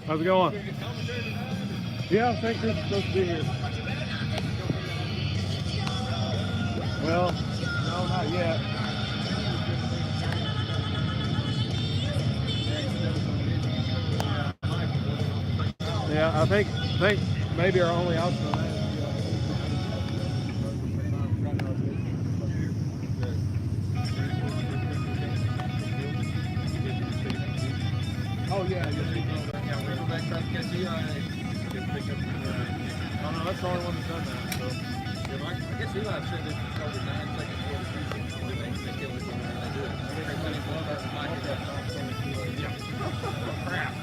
How's it going? Yeah, I think Chris is supposed to be here. Well, no, not yet. Yeah, I think maybe our only option on that is oh yeah, we're back trying to catch Eli. Oh no, that's the only one that's done that. So yeah, I guess Eli said that it's over 9 seconds before the they kill it. They do it. Crap.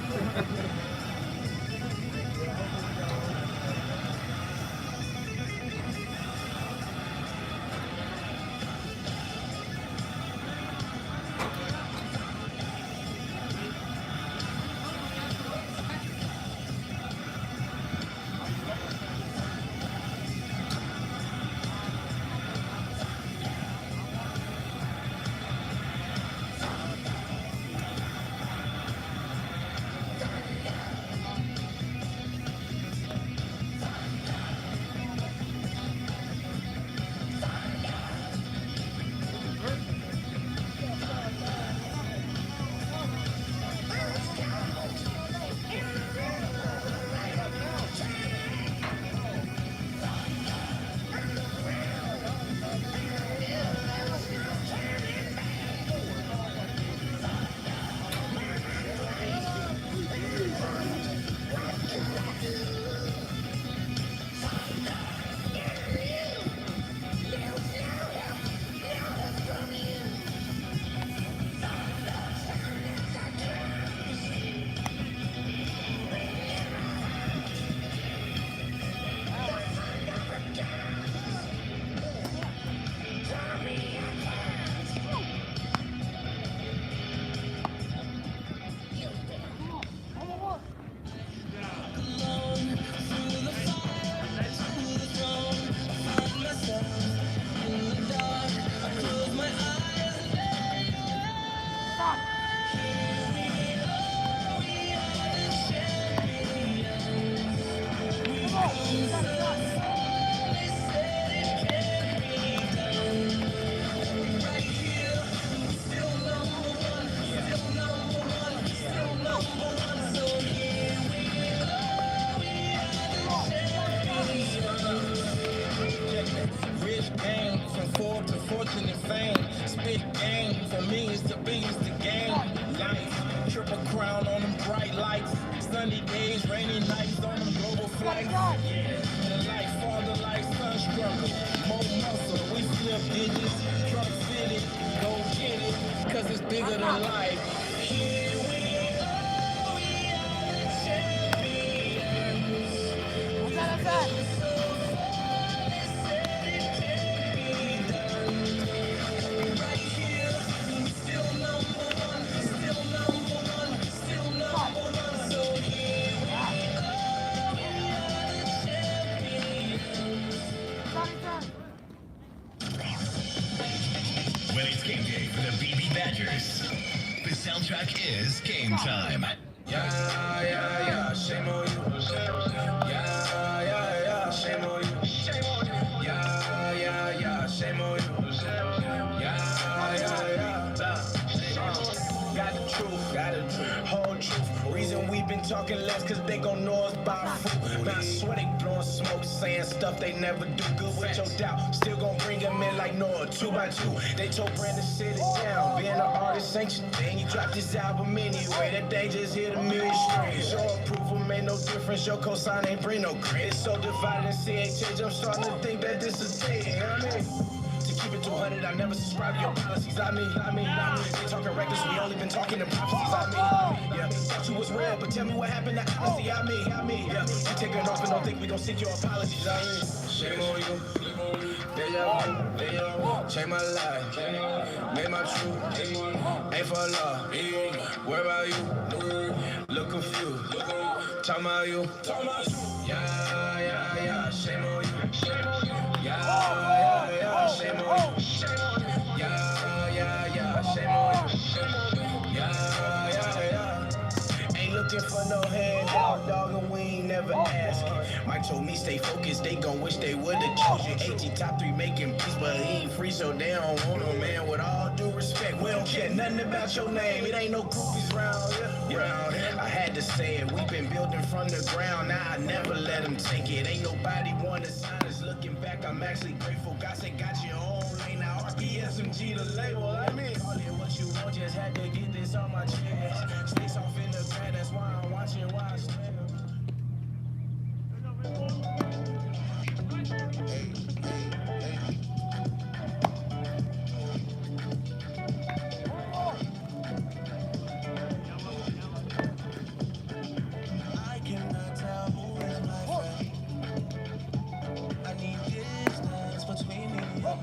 fortune and fame. Spit game, for me it's the biggest the game. Life, triple crown on them bright lights. Sunny days, rainy nights on them global flights. Yeah, the life, father life, son struggle. More muscle, we flip digits. Truck fitted, go get it, cause it's bigger than life. Here we go, we are the champions. What's that? When it's game day for the Bebe Badgers, the soundtrack is Game Time. Yeah, yeah, yeah, shame on you. Yeah, yeah, yeah, shame on you. Yeah, yeah, yeah, shame on you. Yeah, yeah, yeah. Got the truth, whole truth. Reason we been talking less, cause they gon' know us by food. Now I swear they blowing smoke, saying stuff they never do. Good with your doubt, still gon' bring them in like Noah, 2 by 2. They told Brandon sit it down. Being an artist ain't your thing. You dropped this album anyway, that day just hit 1 million streams. Your approval made no difference, your cosign ain't bring no credit. So divided in CHH, I'm starting to think that this is it. You know what I mean? Keep it 200, I never subscribe to your policies. I mean, they talking reckless, we only been talking in prophecies. Yeah, thought you was real, but tell me what happened to honesty. I mean, yeah, you take it off and don't think we gon' seek your apologies. Shame on you. Change my life, made my truth, ain't for love. Where about you? Look confused, talk about you. Yeah, yeah, yeah, shame on you. Yeah, yeah, yeah, shame on you. Yeah, yeah, yeah, shame on you. Yeah, yeah, yeah. Ain't looking for no handout, dog, and we ain't never asking. Mike told me stay focused, they gon' wish they would've chose you. AG top 3 making beats, but he ain't free, so they don't want him, man. With all due respect, we don't care nothing about your name. It ain't no groupies round here. I had to say it, we been building from the ground, now I never let them take it. Ain't nobody wanna sign us. Looking back, I'm actually grateful. God said, got your own lane, now RBSMG the label. I mean, call it what you want, just had to get this on my chest. Stay soft in the bed, that's why I'm watching why I stand. I cannot tell who is my friend. I need distance between me and them.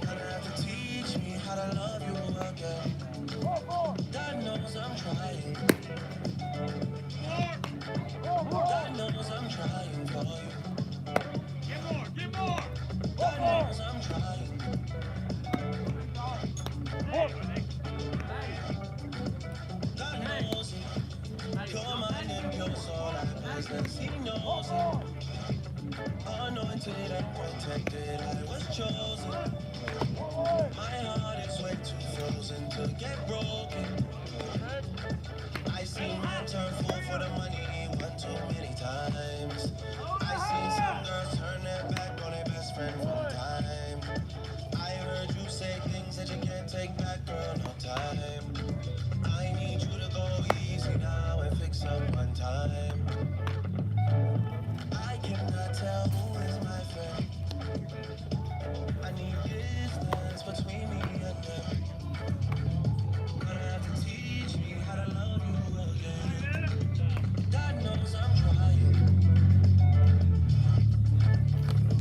Gonna have to teach me how to love you again. God knows I'm trying. God knows I'm trying for you. Get more! God knows I'm trying. God knows it. Pure mind and pure soul, I business. He knows it. Anointed and protected, I was chosen. My heart is way too frozen to get broken. I seen men turn fool for the money one too many times. I seen some girls turn their back on their best friend from time. I heard you say things that you can't take back, girl, no time. I need you to go easy now and fix up one time. I cannot tell who is my friend. I need distance between me and them. Gonna have to teach me how to love you again. God knows I'm trying.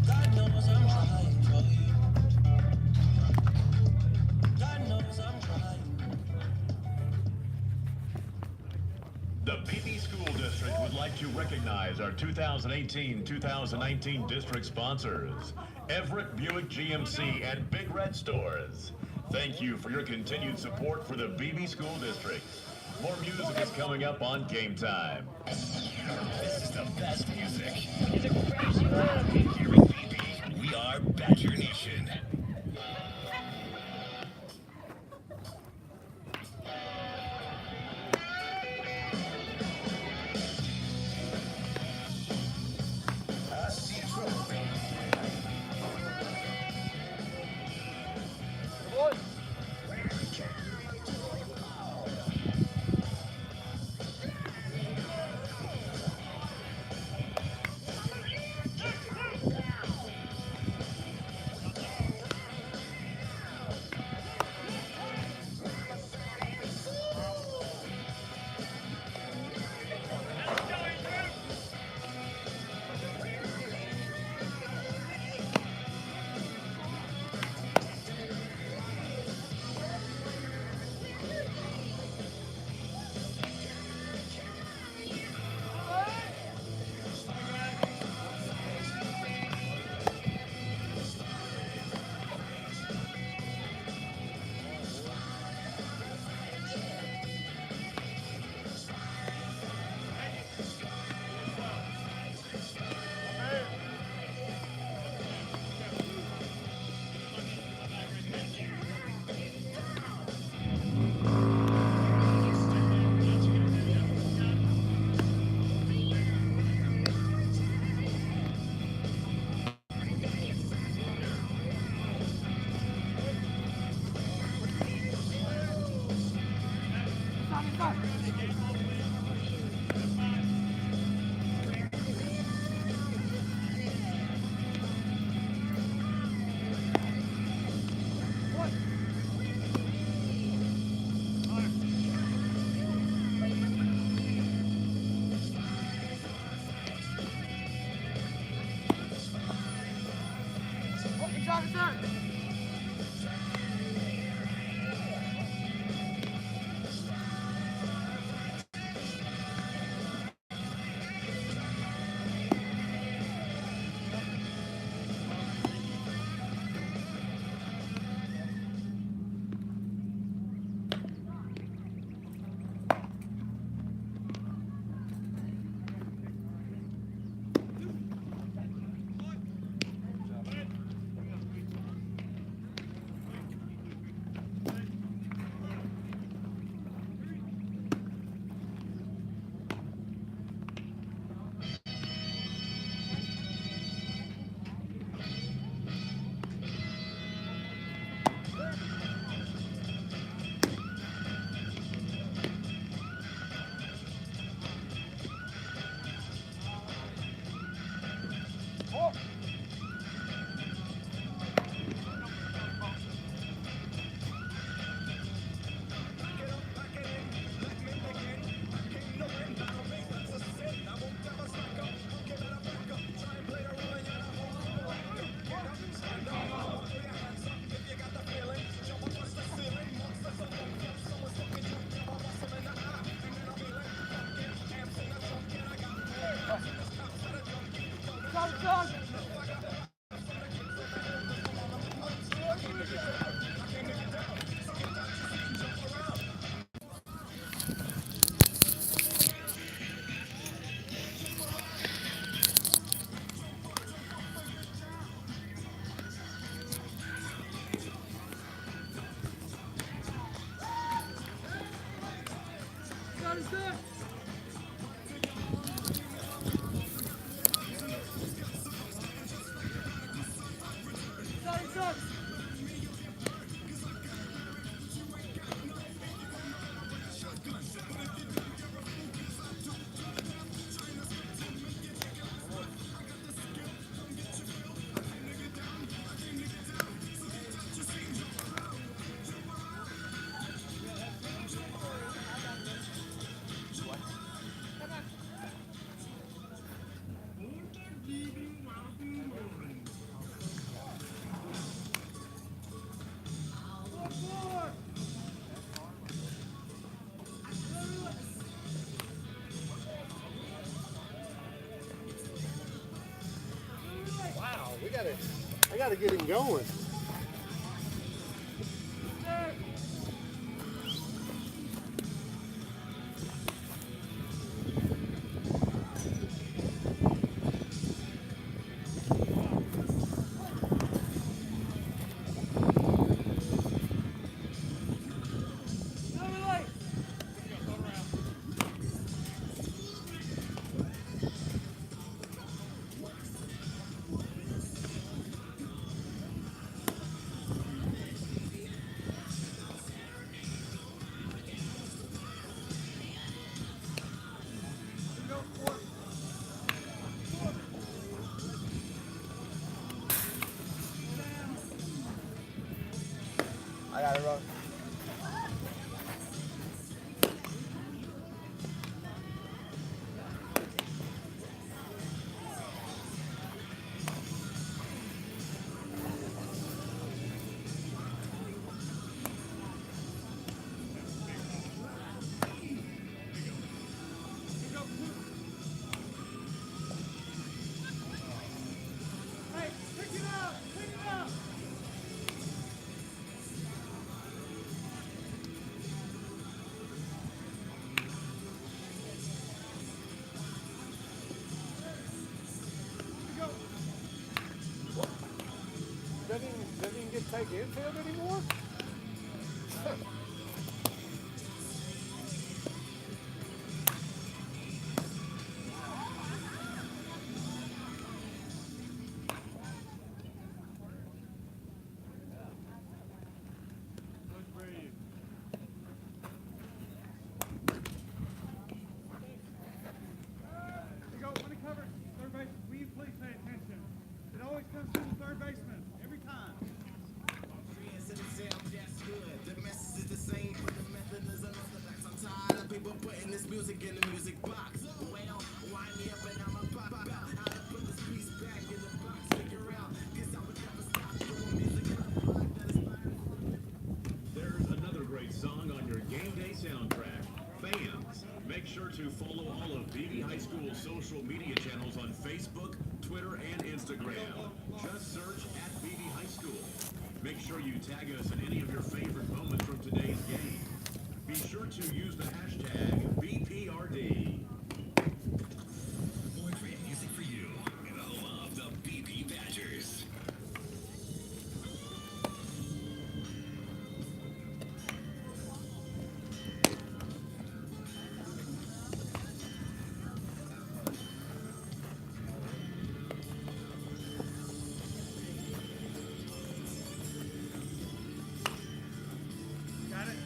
God knows I'm trying for you. God knows I'm trying. The Bebe School District would like to recognize our 2018-2019 district sponsors, Everett Buick GMC and Big Red Stores. Thank you for your continued support for the Bebe School District. More music is coming up on Game Time. This is the best music. Here with Bebe, we are Badger Nation. Wow, I gotta get him going. I gotta run. Doesn't even get to take infield anymore? There's another great song on your game day soundtrack. Fans, make sure to follow all of Bebe High School's social media channels on Facebook, Twitter, and Instagram. Just search at Bebe High School. Make sure you tag us in any of your favorite moments from today's game. Be sure to use the hashtag BPRD. Great music for you in the home of the Bebe Badgers. Got it.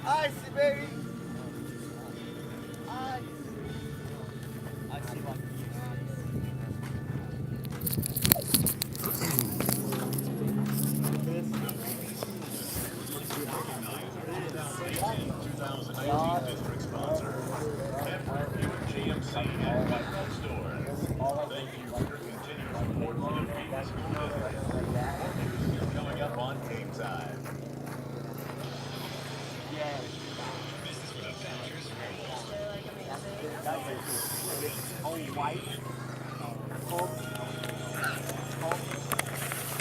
Icy, baby. Safety 2019 district sponsor, Everett Buick GMC and Big Red Stores. Thank you for your continued support for the Bebe School District. More music is coming up on Game Time. All white.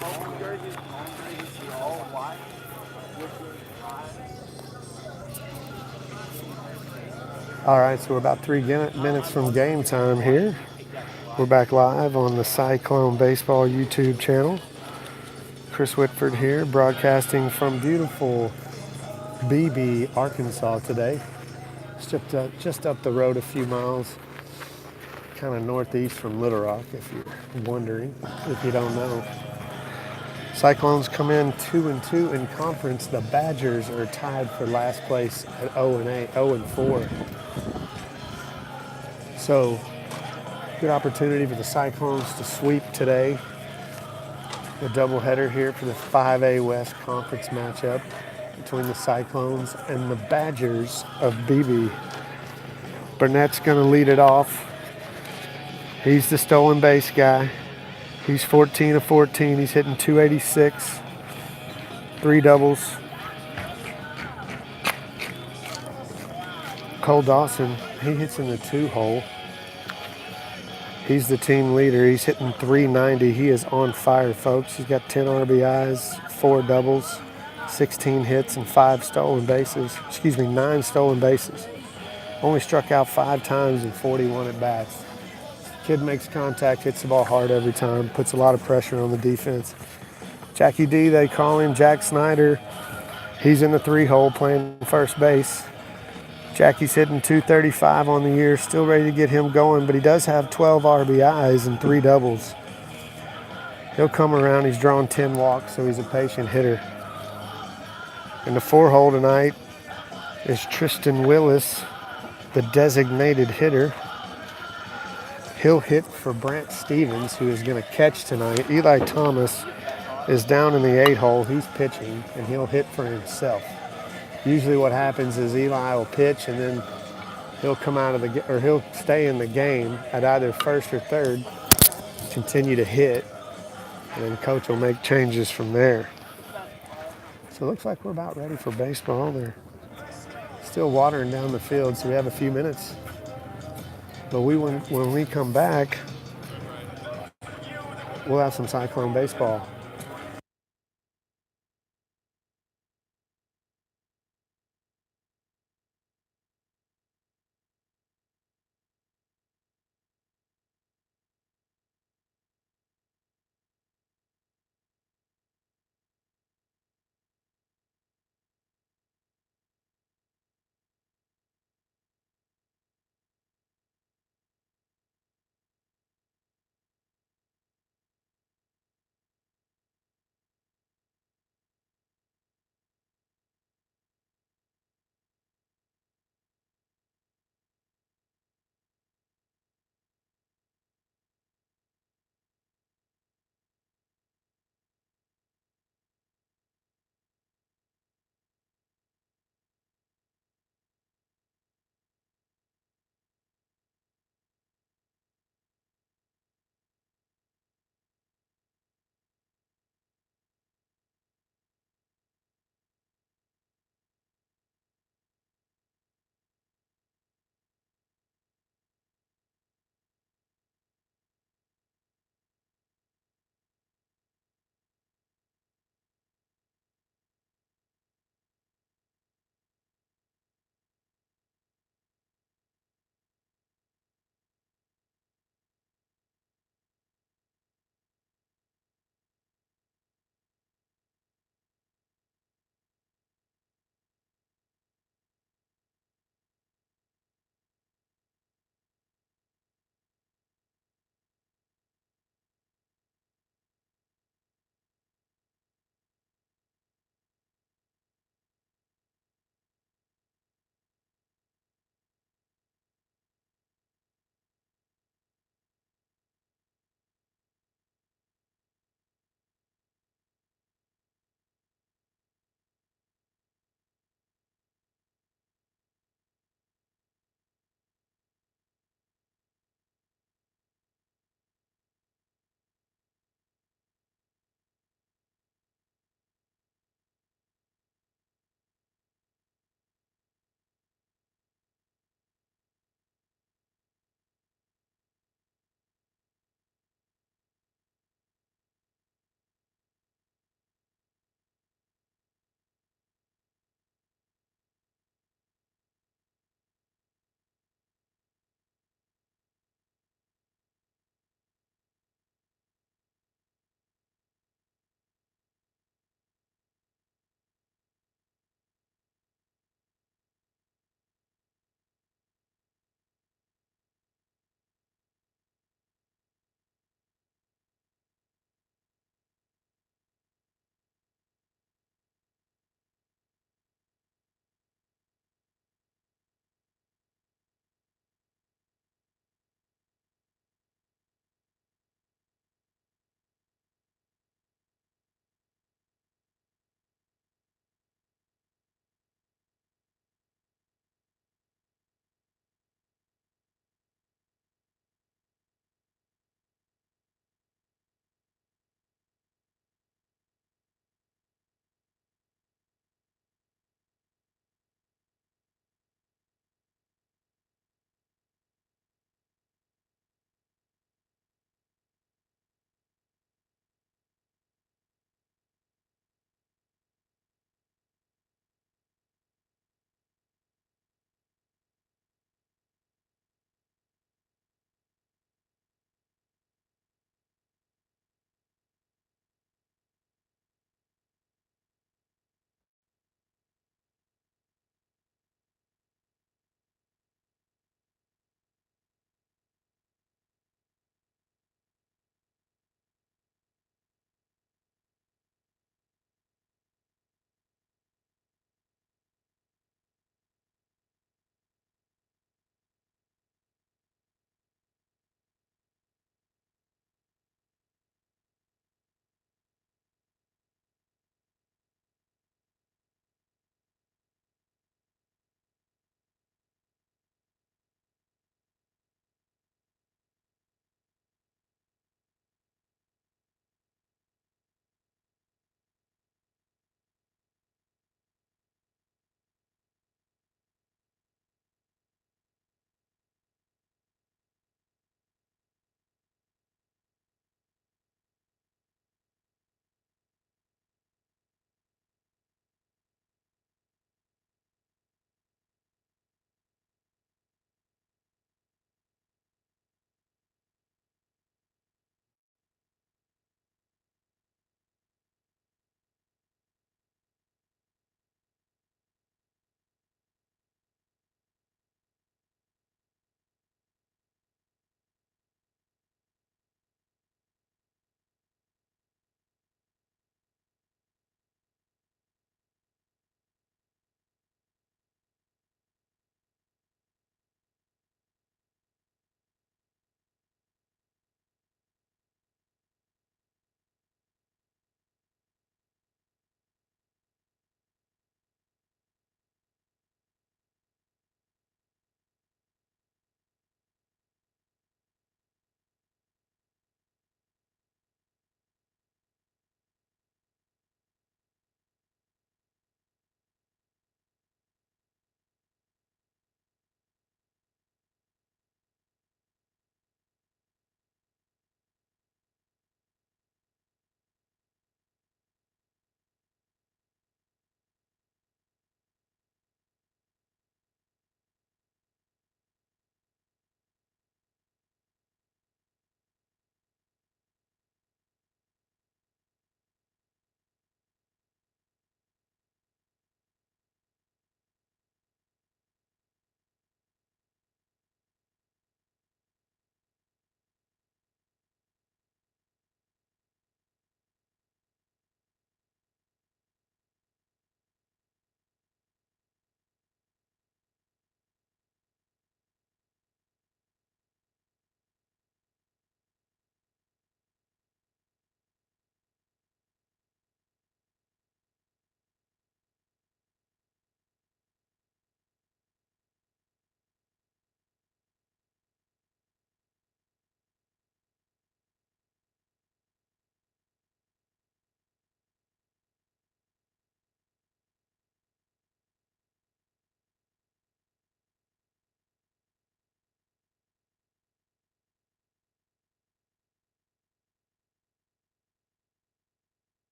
Home jerseys, all white. All right, so we're about 3 minutes from game time here. We're back live on the Cyclone Baseball YouTube channel. Chris Whitford here, broadcasting from beautiful Bebe, Arkansas today. Just up the road a few miles, kind of northeast from Little Rock, if you're wondering, if you don't know. Cyclones come in 2-2 in conference. The Badgers are tied for last place at 0-4. So, good opportunity for the Cyclones to sweep today. A doubleheader here for the 5A West Conference matchup between the Cyclones and the Badgers of Bebe. Burnett's going to lead it off. He's the stolen base guy. He's 14 of 14. He's hitting 286, 3 doubles. Cole Dawson, he hits in the 2-hole. He's the team leader. He's hitting 390. He is on fire, folks. He's got 10 RBIs, 4 doubles, 16 hits, and 9 stolen bases. Only struck out 5 times in 41 at-bats. Kid makes contact, hits the ball hard every time, puts a lot of pressure on the defense. Jackie D, they call him Jack Snyder. He's in the 3-hole playing first base. Jackie's hitting 235 on the year, still ready to get him going, but he does have 12 RBIs and 3 doubles. He'll come around. He's drawn 10 walks, so he's a patient hitter. In the 4-hole tonight is Tristan Willis, the designated hitter. He'll hit for Brant Stevens, who is going to catch tonight. Eli Thomas is down in the 8-hole. He's pitching, and he'll hit for himself. Usually what happens is Eli will pitch, and then he'll come out of he'll stay in the game at either first or third, continue to hit, and then coach will make changes from there. So it looks like we're about ready for baseball. They're still watering down the field, so we have a few minutes. But when we come back, we'll have some Cyclone baseball.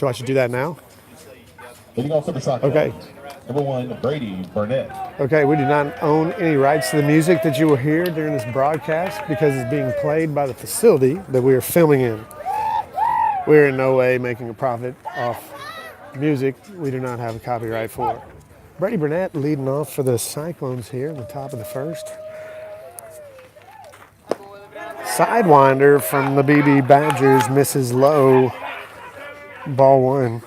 So I should do that now? Leading off for the soccer. Okay. Number 1, Brady Burnett. Okay, we do not own any rights to the music that you will hear during this broadcast because it's being played by the facility that we are filming in. We're in no way making a profit off music we do not have a copyright for. Brady Burnett leading off for the Cyclones here in the top of the first. Sidewinder from the BB Badgers misses low. Ball 1.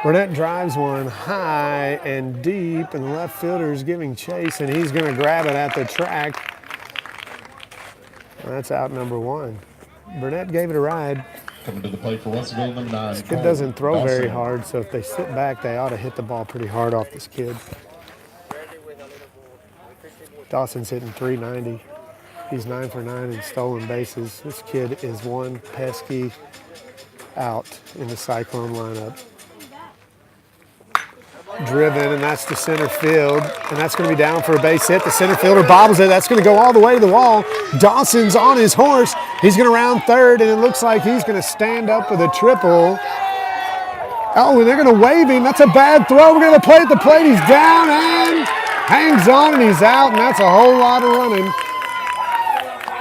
Burnett drives one high and deep, and the left fielder is giving chase, and he's going to grab it at the track. That's out number 1. Burnett gave it a ride. Coming to the plate for Russellville, number 9. This kid doesn't throw very hard, so if they sit back, they ought to hit the ball pretty hard off this kid. Dawson's hitting .390. He's 9 for 9 in stolen bases. This kid is one pesky out in the Cyclone lineup. Driven, and that's to center field, and that's going to be down for a base hit. The center fielder bobbles it. That's going to go all the way to the wall. Dawson's on his horse. He's going to round third, and it looks like he's going to stand up with a triple. Oh, and they're going to wave him. That's a bad throw. We're going to play at the plate. He's down and hangs on, and he's out, and that's a whole lot of running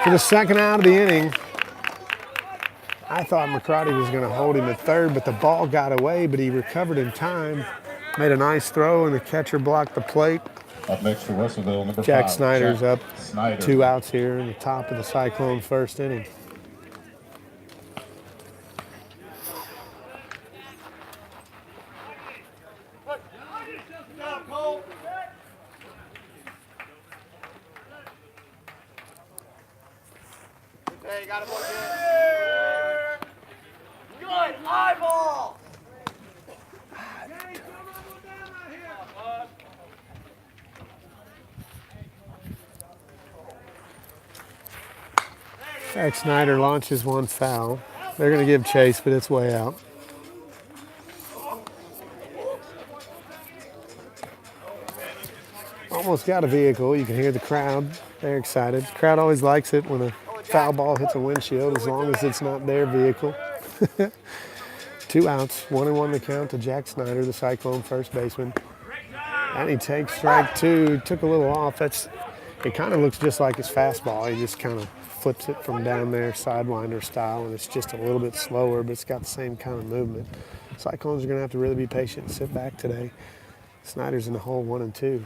for the second out of the inning. I thought McCarty was going to hold him at third, but the ball got away, but he recovered in time. Made a nice throw, and the catcher blocked the plate. Up next for Russellville, number 5. Jack Snyder's up. Snyder. 2 outs here in the top of the Cyclone first inning. Hey, got it, good eyeball. Jack Snyder launches one foul. They're going to give chase, but it's way out. Almost got a vehicle. You can hear the crowd. They're excited. The crowd always likes it when a foul ball hits a windshield, as long as it's not their vehicle. 2 outs, 1-1 the count to Jack Snyder, the Cyclone first baseman. And he takes strike 2. Took a little off. It kind of looks just like his fastball. He just kind of flips it from down there, sidewinder style, and it's just a little bit slower, but it's got the same kind of movement. Cyclones are going to have to really be patient and sit back today. Snyder's in the hole 1-2.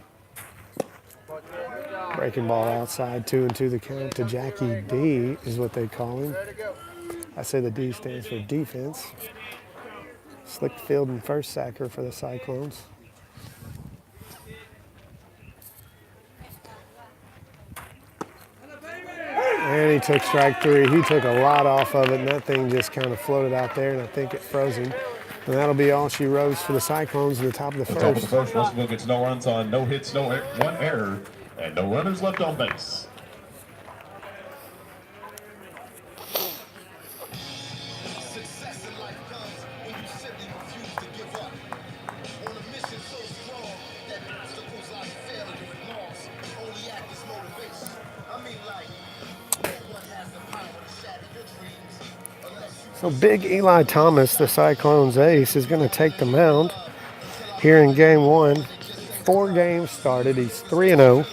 Breaking ball outside, 2-2 the count to Jackie D is what they call him. I say the D stands for defense. Slick field and first sacker for the Cyclones. And he took strike 3. He took a lot off of it, and that thing just kind of floated out there, and I think it froze him. And that'll be all she rose for the Cyclones in the top of the first. Top of the first, Russellville gets no runs on, no hits, no one error, and no runners left on base. Success in life comes when you simply refuse to give up. On a mission so strong that obstacles like failure and loss only act as motivation. I mean, like, no one has the power to shatter your dreams unless you. So big Eli Thomas, the Cyclones ace, is going to take the mound here in game 1. 4 games started. He's 3-0.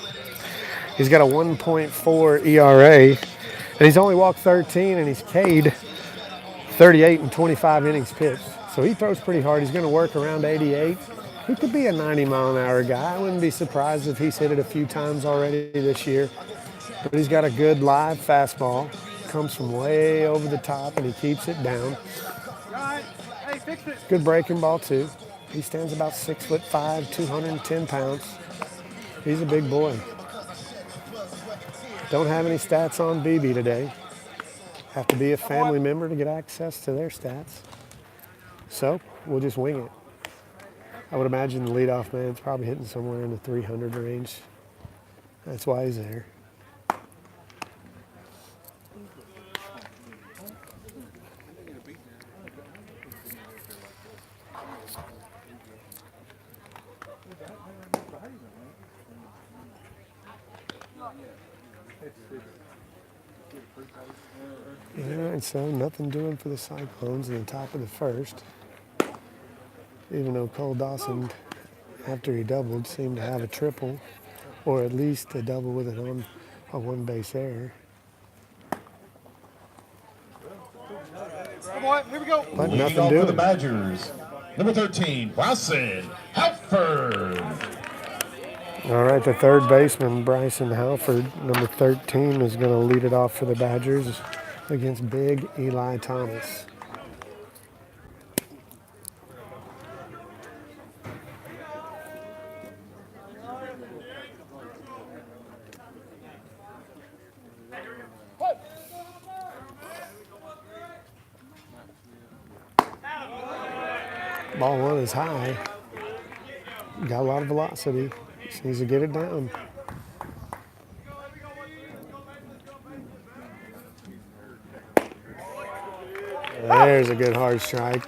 He's got a 1.4 ERA, and he's only walked 13, and he's K'd 38 in 25 innings pitched. So he throws pretty hard. He's going to work around 88. He could be a 90-mile-an-hour guy. I wouldn't be surprised if he's hit it a few times already this year. But he's got a good live fastball. Comes from way over the top, and he keeps it down. Good breaking ball, too. He stands about 6'5", 210 pounds. He's a big boy. Don't have any stats on Bebe today. Have to be a family member to get access to their stats. So we'll just wing it. I would imagine the leadoff man's probably hitting somewhere in the 300 range. That's why he's there. All right, so nothing doing for the Cyclones in the top of the first. Even though Cole Dawson, after he doubled, seemed to have a triple, or at least a double with a one-base error. Come on, here we go. But Leading nothing off for the doing. Badgers, number 13, Bryson Halford. All right, the third baseman, Bryson Halford, number 13, is going to lead it off for the Badgers against big Eli Thomas. Ball one is high. Got a lot of velocity. Just needs to get it down. There's a good hard strike.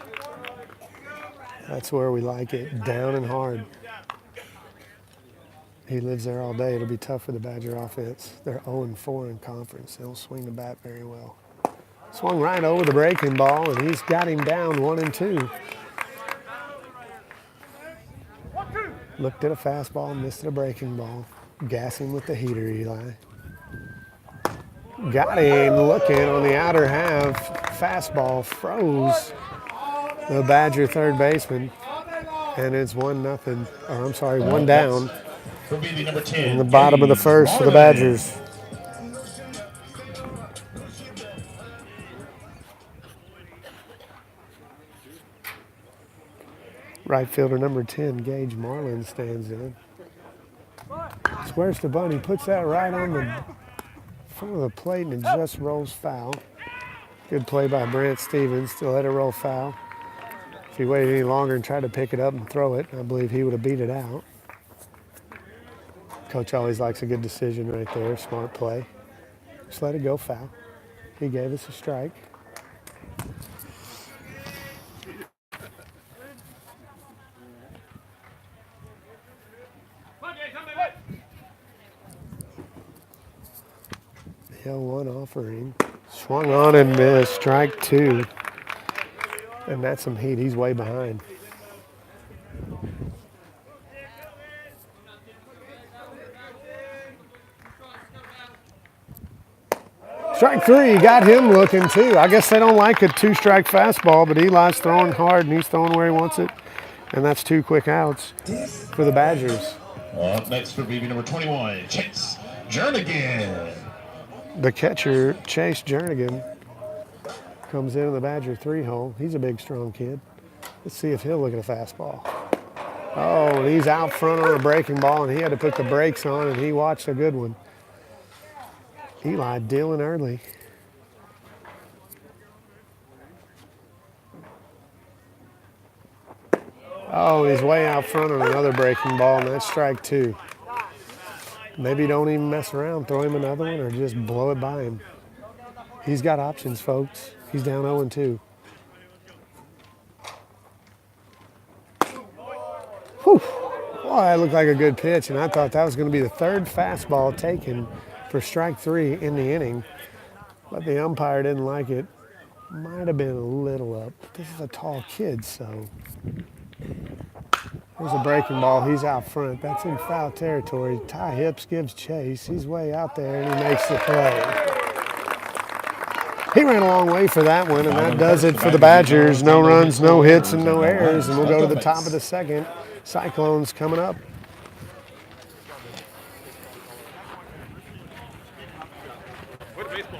That's where we like it, down and hard. He lives there all day. It'll be tough for the Badger offense. They're 0-4 in conference. They don't swing the bat very well. Swung right over the breaking ball, and he's got him down 1-2. Looked at a fastball, missed at a breaking ball. Gas him with the heater, Eli. Got him looking on the outer half. Fastball froze the Badger third baseman. And it's 1-0, or I'm sorry, one down For BB number 10, in the bottom of the first for the Badgers. Right fielder number 10, Gage Marlin, stands in. Squares to bunt. He puts that right on the front of the plate, and it just rolls foul. Good play by Brant Stevens to let it roll foul. If he waited any longer and tried to pick it up and throw it, I believe he would have beat it out. Coach always likes a good decision right there, smart play. Just let it go foul. He gave us a strike. The 0-1 offering. Swung on and missed. Strike two. And that's some heat. He's way behind. Strike three. Got him looking too. I guess they don't like a two-strike fastball, but Eli's throwing hard and he's throwing where he wants it. And that's two quick outs for the Badgers. Up next for BB number 21, Chase Jernigan. The catcher, Chase Jernigan, comes in the Badger three-hole. He's a big, strong kid. Let's see if he'll look at a fastball. Oh, and he's out front on a breaking ball, and he had to put the brakes on, and he watched a good one. Eli dealing early. Oh, he's way out front on another breaking ball, and that's strike two. Maybe don't even mess around, throw him another one, or just blow it by him. He's got options, folks. He's down 0-2. Whew. Well, that looked like a good pitch, and I thought that was going to be the third fastball taken for strike three in the inning. But the umpire didn't like it. Might have been a little up. This is a tall kid, so. There's a breaking ball. He's out front. That's in foul territory. Ty Hips gives chase. He's way out there, and he makes the play. He ran a long way for that one, and that does it for the Badgers. No runs, no hits, and no errors. And we'll go to the top of the second. Cyclones coming up. What baseball?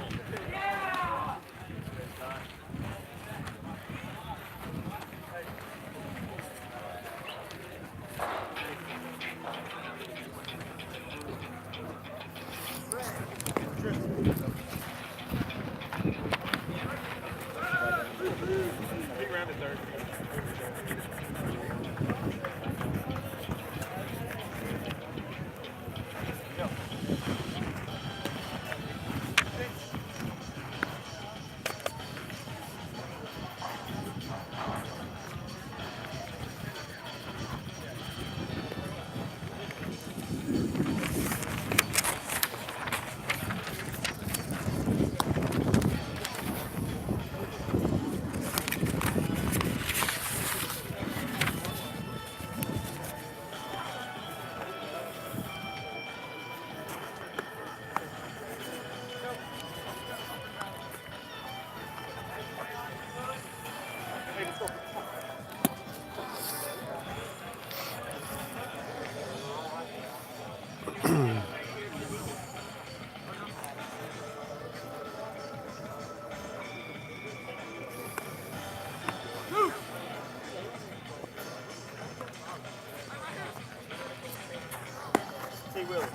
Willie.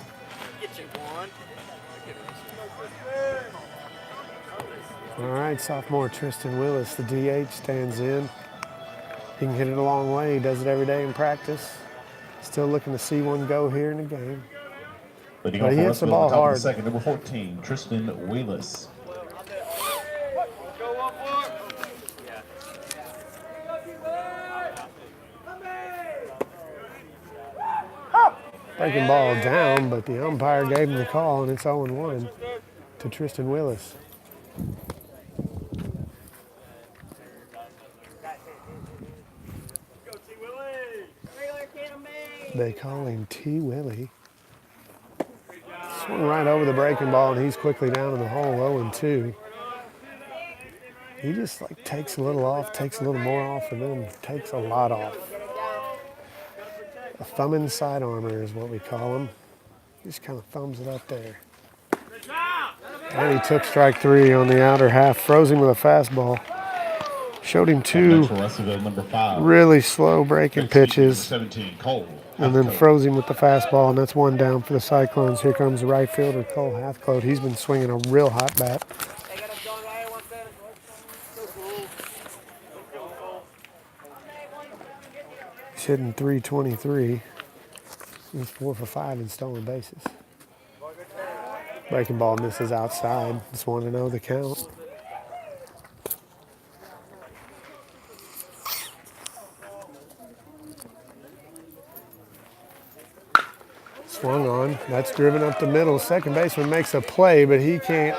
Get you one. All right, sophomore Tristan Willis, the DH, stands in. He can hit it a long way. He does it every day in practice. Still looking to see one go here in the game. Leading But off he for hits the Russellville ball at the top of hard. the second, number 14, Tristan Willis. Breaking ball down, but the umpire gave him the call, and it's 0-1 to Tristan Willis. They call him T. Willie. Swung right over the breaking ball, and he's quickly down in the hole, 0-2. He just like takes a little off, takes a little more off, and then takes a lot off. A thumbing sidearmer is what we call him. Just kind of thumbs it up there. And he took strike 3 on the outer half, froze him with a fastball. Showed him two For Russellville, number 5, really slow breaking pitches, 17, Cole. and then Hathcote. froze him with the fastball, and that's one down for the Cyclones. Here comes the right fielder, Cole Hathcote. He's been swinging a real hot bat. He's hitting .323. He's 4 for 5 in stolen bases. Breaking ball misses outside. Just want to know the count. Swung on. That's driven up the middle. Second baseman makes a play, but he can't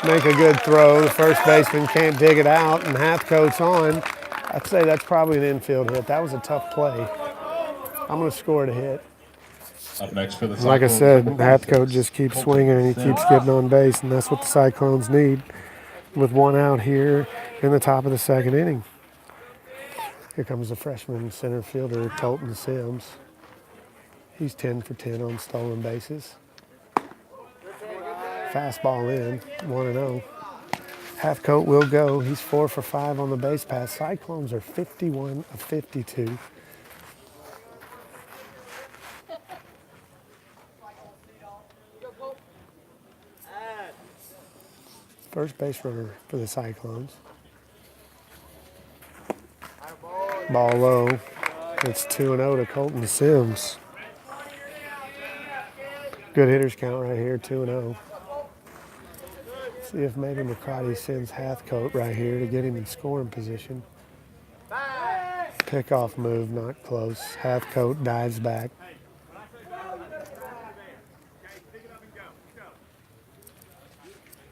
make a good throw. The first baseman can't dig it out, and Hathcote's on. I'd say that's probably an infield hit. That was a tough play. I'm going to score it a hit. Up next for the Like I Cyclones, said, number Hathcote 46, just keeps Colton swinging and he Sims. keeps getting on base, and that's what the Cyclones need with one out here in the top of the second inning. Here comes the freshman center fielder, Colton Sims. He's 10 for 10 on stolen bases. Fastball in, 1-0. Hathcote will go. He's 4 for 5 on the base pass. Cyclones are 51 of 52. First base runner for the Cyclones. Ball low. It's 2-0 to Colton Sims. Good hitters count right here, 2-0. See if maybe McCarty sends Hathcote right here to get him in scoring position. Pickoff move, not close. Hathcote dives back.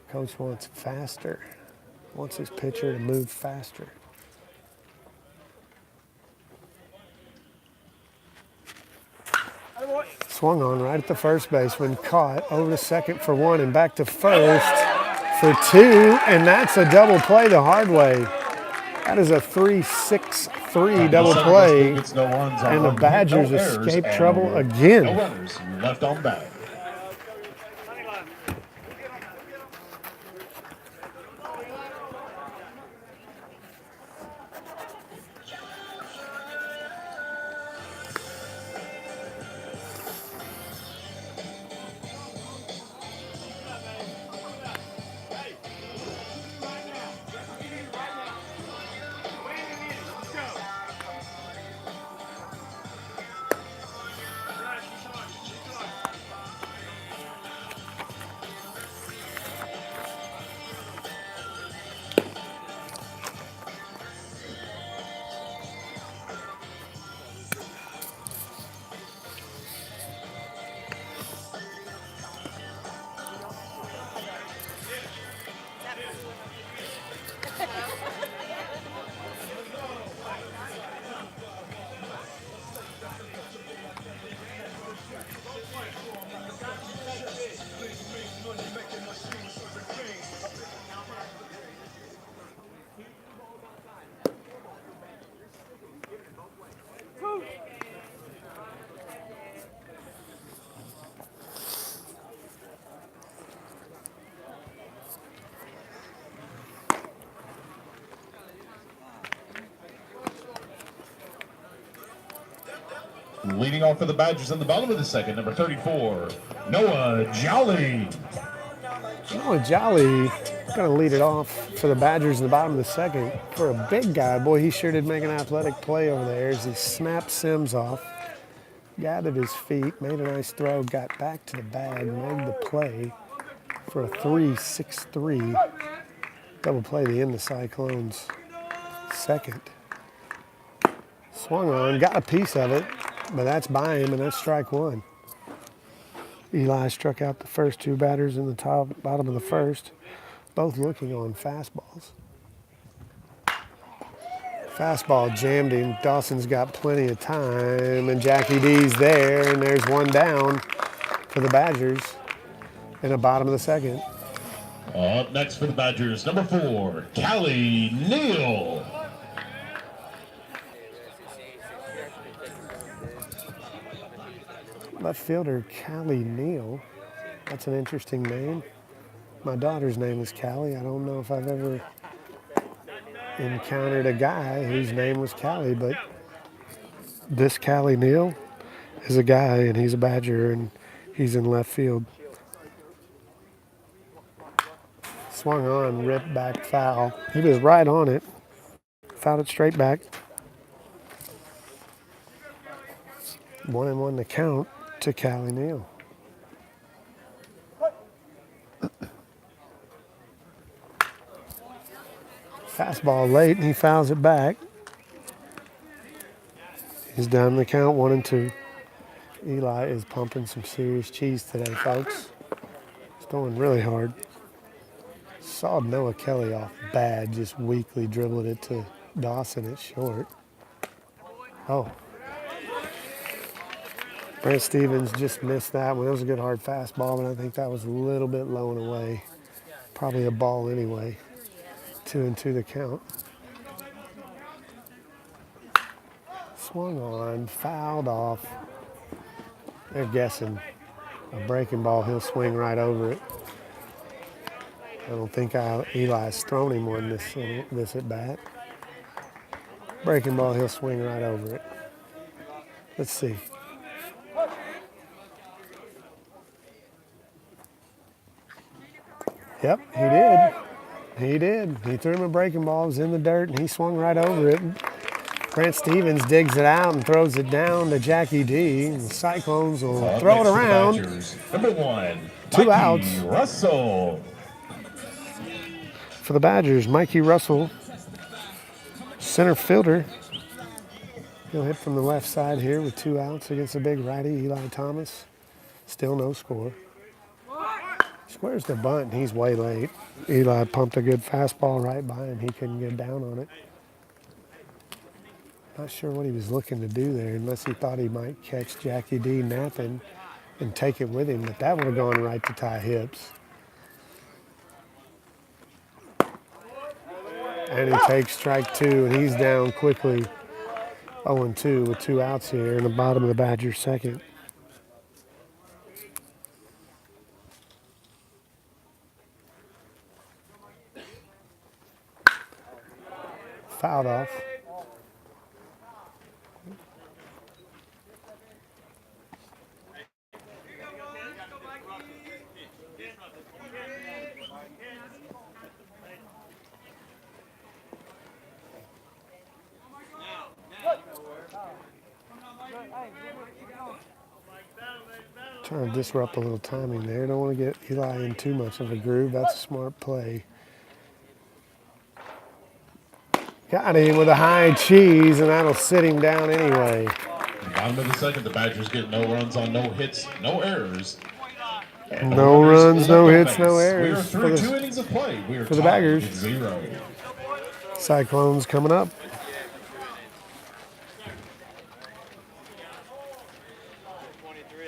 Coach wants faster. Wants his pitcher to move faster. Swung on right at the first baseman, caught over to second for 1 and back to first for 2, and that's a double play the hard way. That is a 3-6-3 double play, and the Badgers escape trouble No again. runners left on base. Leading off for the Badgers in the bottom of the second, number 34, Noah Jolly. Noah Jolly going to lead it off for the Badgers in the bottom of the second. For a big guy, boy, he sure did make an athletic play over there as he snapped Sims off, gathered his feet, made a nice throw, got back to the bag, made the play for a 3-6-3 double play to end the Cyclones' second. Swung on, got a piece of it, but that's by him, and that's strike one. Eli struck out the first two batters in the bottom of the first, both looking on fastballs. Fastball jammed him. Dawson's got plenty of time, and Jackie D's there, and there's one down for the Badgers in the bottom of the second. Up next for the Badgers, number 4, Callie Neal. Left fielder Callie Neal. That's an interesting name. My daughter's name is Callie. I don't know if I've ever encountered a guy whose name was Callie, but this Callie Neal is a guy, and he's a Badger, and he's in left field. Swung on, ripped back foul. He was right on it. Fouled it straight back. 1-1 to count to Callie Neal. Fastball late, and he fouls it back. He's down the count, 1-2. Eli is pumping some serious cheese today, folks. He's going really hard. Saw Noah Kelly off bad, just weakly dribbled it to Dawson at short. Oh. Brent Stevens just missed that one. It was a good hard fastball, but I think that was a little bit low and away. Probably a ball anyway. 2-2 the count. Swung on, fouled off. They're guessing a breaking ball. He'll swing right over it. I don't think Eli's thrown him one this at bat. Breaking ball, he'll swing right over it. Let's see. Yep, he did. He did. He threw him a breaking ball. It was in the dirt, and he swung right over it. Brent Stevens digs it out and throws it down to Jackie D. And the Cyclones will throw it around. Number 1, Two Mikey outs. Russell. For the Badgers, Mikey Russell, center fielder. He'll hit from the left side here with 2 outs against a big righty, Eli Thomas. Still no score. Squares the bunt, and he's way late. Eli pumped a good fastball right by him. He couldn't get down on it. Not sure what he was looking to do there, unless he thought he might catch Jackie D napping and take it with him, but that would have gone right to Ty Hips. And he takes strike 2, and he's down quickly. 0-2 with 2 outs here in the bottom of the Badgers' second. Fouled off. Trying to disrupt a little timing there. Don't want to get Eli in too much of a groove. That's a smart play. Got him with a high cheese, and that'll sit him down anyway. Bottom of the second, the Badgers get no runs on no hits, no errors. No runs, no hits, no errors. We are through 2 innings of play. We are for the tied Badgers. at 0. Cyclones coming up.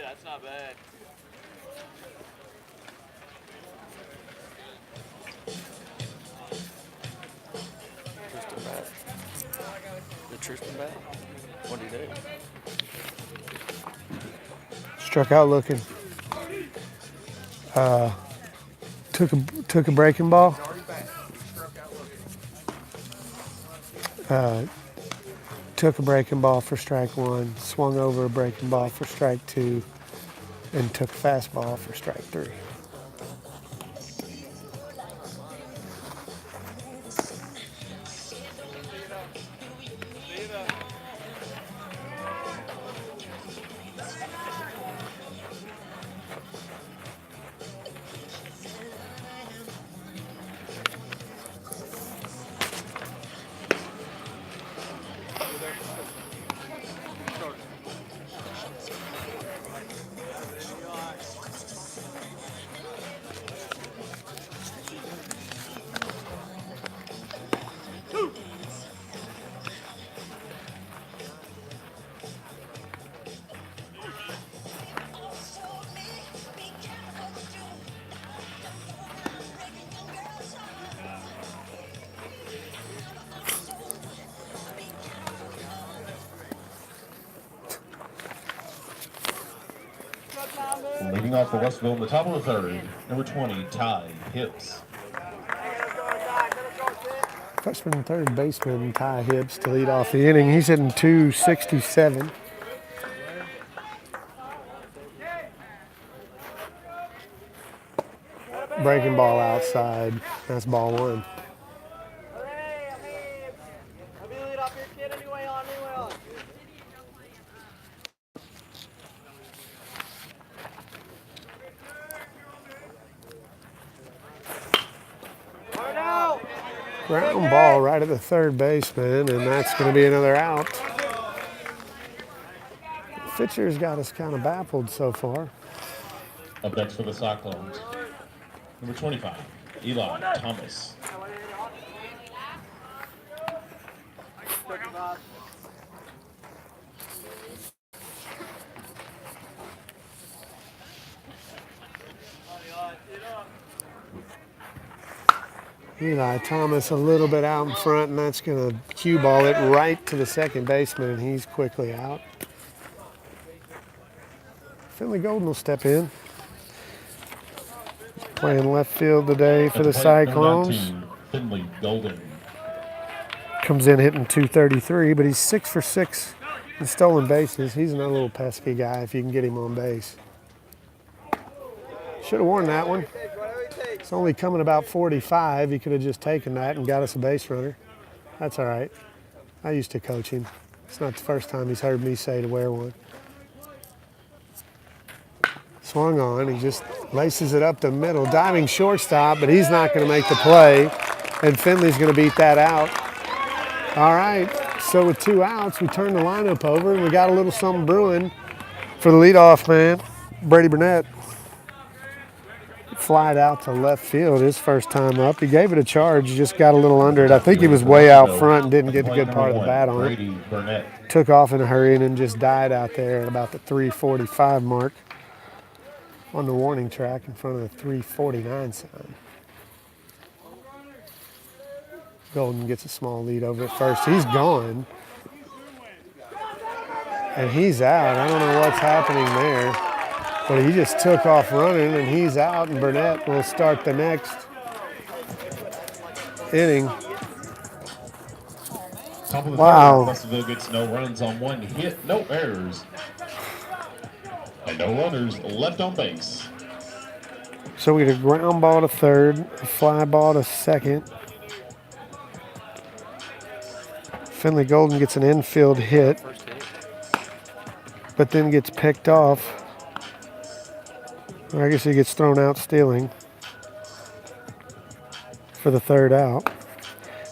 That's not bad. Tristan bat. The Tristan bat? What did he do? Struck out looking. Took a breaking ball. took a breaking ball for strike 1, swung over a breaking ball for strike 2, and took a fastball for strike 3. Leading off for Russellville in the top of the third, number 20, Ty Hips. Freshman third baseman Ty Hibbs to lead off the inning. He's hitting .267. Breaking ball outside. That's ball 1. Ground ball right at the third baseman, and that's going to be another out. Pitcher's got us kind of baffled so far. Up next for the Cyclones, number 25, Eli Thomas. Eli Thomas a little bit out in front, and that's going to cue ball it right to the second baseman, and he's quickly out. Finley Golden will step in. Playing left field today for the Cyclones. Finley Golden. Comes in hitting .233, but he's 6 for 6 in stolen bases. He's another little pesky guy if you can get him on base. Should have worn that one. It's only coming about 45. He could have just taken that and got us a base runner. That's all right. I used to coach him. It's not the first time he's heard me say to wear one. Swung on. He just laces it up the middle. Diving shortstop, but he's not going to make the play. And Finley's going to beat that out. All right. So with 2 outs, we turn the lineup over, and we got a little something brewing for the leadoff man, Brady Burnett. Flied out to left field his first time up. He gave it a charge, just got a little under it. I think he was way out front and didn't get a good part of the bat on it. Took off in a hurry and then just died out there at about the 3:45 mark on the warning track in front of the 3:49 sign. Golden gets a small lead over at first. He's gone. And he's out. I don't know what's happening there. But he just took off running, and he's out, and Burnett will start the next inning. Top of the Wow. third, Russellville gets no runs on 1 hit, no errors, and no runners left on base. So we get a ground ball to third, a fly ball to second. Finley Golden gets an infield hit, but then gets picked off. I guess he gets thrown out stealing for the third out.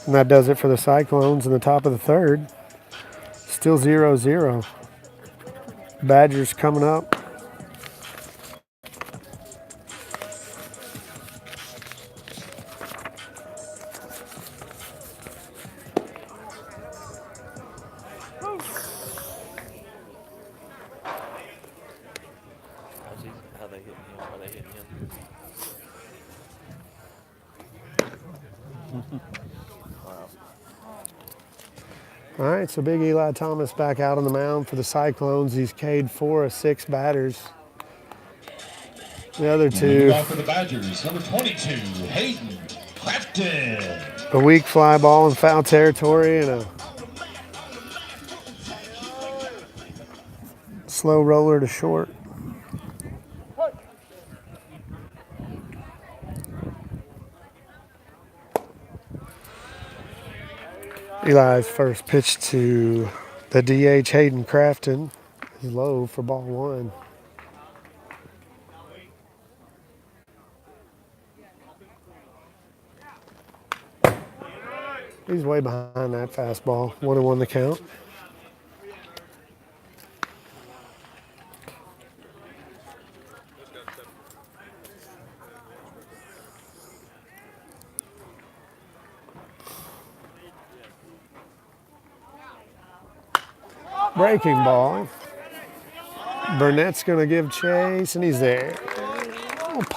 And that does it for the Cyclones in the top of the third. Still 0-0. Badgers coming up. How they hitting him? Are they hitting him? Wow. All right, so big Eli Thomas back out on the mound for the Cyclones. He's K'd 4 of 6 batters. The other two, Leading off for the Badgers, number 22, Hayden Crafton. a weak fly ball in foul territory and a Slow roller to short. Eli's first pitch to the DH Hayden Crafton is low for ball one. He's way behind that fastball. 1-1 the count. Breaking ball. Burnett's going to give chase, and he's there.